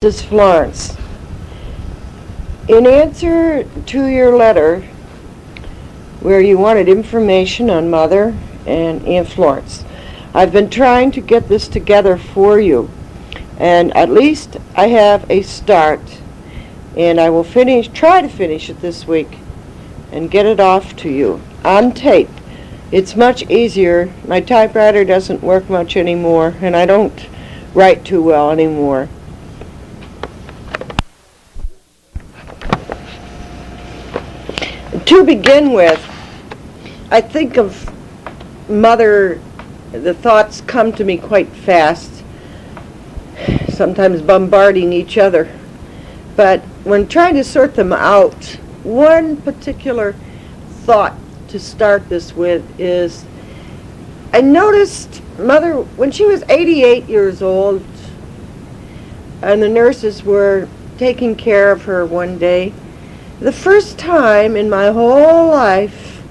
This is Florence. In answer to your letter where you wanted information on Mother and Aunt Florence, I've been trying to get this together for you, and at least I have a start, and I will try to finish it this week and get it off to you on tape. It's much easier. My typewriter doesn't work much anymore, and I don't write too well anymore. To begin with, I think of Mother, the thoughts come to me quite fast, sometimes bombarding each other. But when trying to sort them out, one particular thought to start this with is, I noticed Mother, when she was 88 years old, and the nurses were taking care of her one day, the first time in my whole life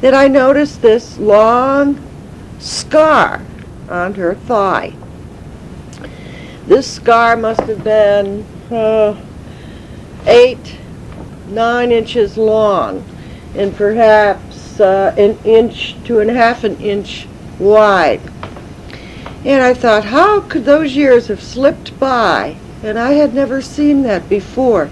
that I noticed this long scar on her thigh. This scar must have been 8-9 inches long, and perhaps an inch to and a half an inch wide. And I thought, how could those years have slipped by? And I had never seen that before.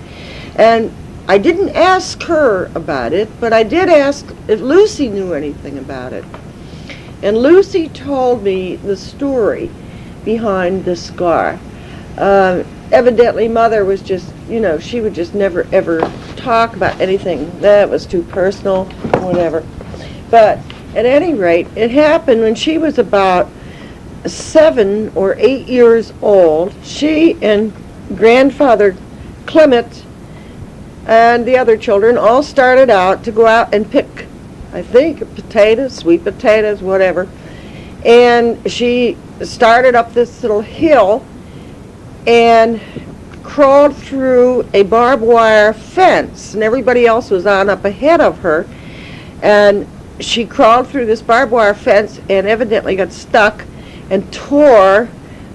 And I didn't ask her about it, but I did ask if Lucy knew anything about it. And Lucy told me the story behind the scar. Evidently, Mother was just, she would just never ever talk about anything that was too personal, whatever. But at any rate, it happened when she was about 7 or 8 years old. She and grandfather Clement and the other children all started out to go out and pick, I think, potatoes, sweet potatoes, whatever. And she started up this little hill and crawled through a barbed wire fence, and everybody else was on up ahead of her. And she crawled through this barbed wire fence and evidently got stuck and tore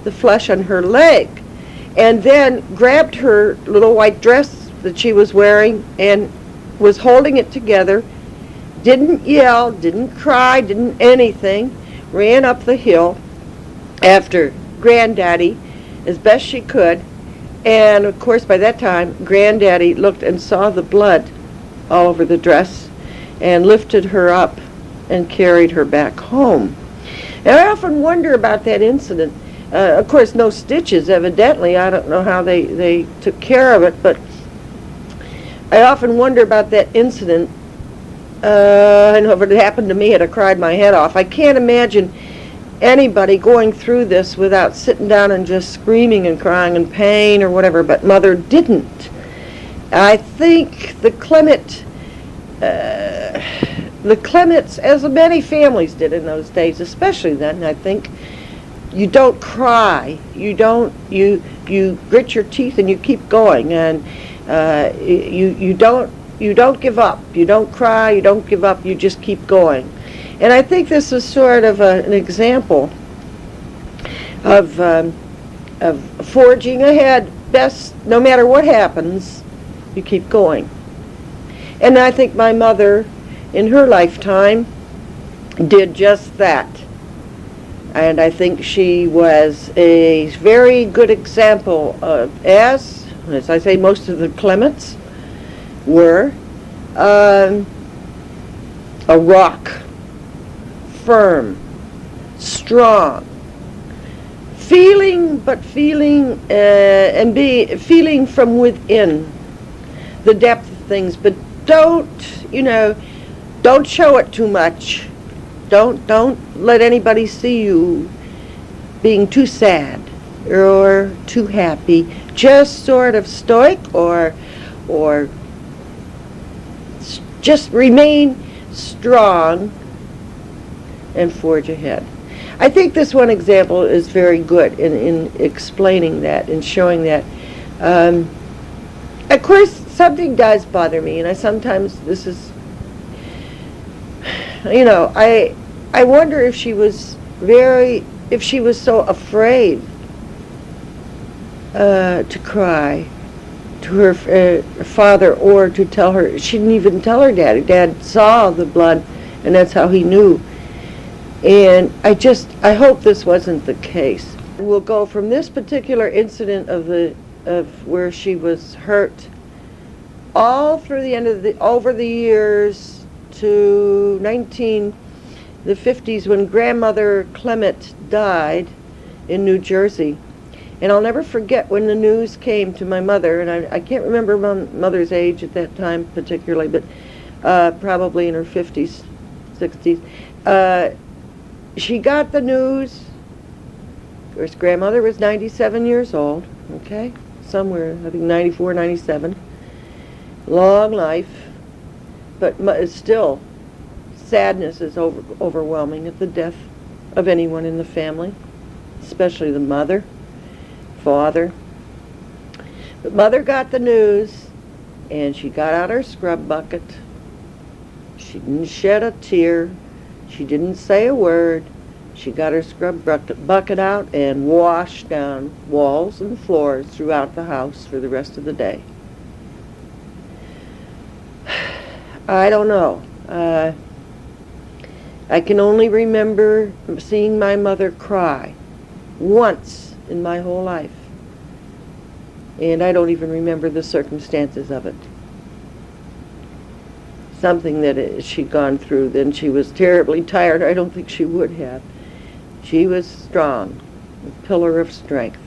the flesh on her leg, and then grabbed her little white dress that she was wearing and was holding it together, didn't yell, didn't cry, didn't anything, ran up the hill after Granddaddy as best she could. And of course by that time Granddaddy looked and saw the blood all over the dress and lifted her up and carried her back home. And I often wonder about that incident. Of course no stitches evidently. I don't know how they took care of it, but I often wonder about that incident. I know if it happened to me, I'd have cried my head off. I can't imagine anybody going through this without sitting down and just screaming and crying in pain or whatever, but Mother didn't. I think the Clements, as many families did in those days, especially then, I think, you don't cry. You grit your teeth and you keep going, and you don't give up. You don't cry, you don't give up, you just keep going. And I think this is sort of an example of forging ahead. Best, no matter what happens, you keep going. And I think my mother, in her lifetime, did just that. And I think she was a very good example of, as I say, most of the Clements were, a rock, firm, strong, feeling from within the depth of things, but don't show it too much. Don't let anybody see you being too sad or too happy. Just sort of stoic or just remain strong and forge ahead. I think this one example is very good in explaining that and showing that. Of course, something does bother me, and I sometimes, this is, I wonder if she was so afraid to cry to her father, or to tell her. She didn't even tell her dad. Dad saw the blood, and that's how he knew. And I hope this wasn't the case. We'll go from this particular incident of where she was hurt all through the end of over the years to the 50s, when grandmother Clement died in New Jersey. And I'll never forget when the news came to my mother, and I can't remember my mother's age at that time particularly, but probably in her 50s, 60s. She got the news. Of course, grandmother was 97 years old, okay? Somewhere, I think 94, 97. Long life, but still, sadness is overwhelming at the death of anyone in the family, especially the mother, father. But mother got the news, and she got out her scrub bucket. She didn't shed a tear. She didn't say a word. She got her scrub bucket out and washed down walls and floors throughout the house for the rest of the day. I don't know. I can only remember seeing my mother cry once in my whole life. And I don't even remember the circumstances of it. Something that she'd gone through. Then she was terribly tired. I don't think she would have. She was strong, a pillar of strength.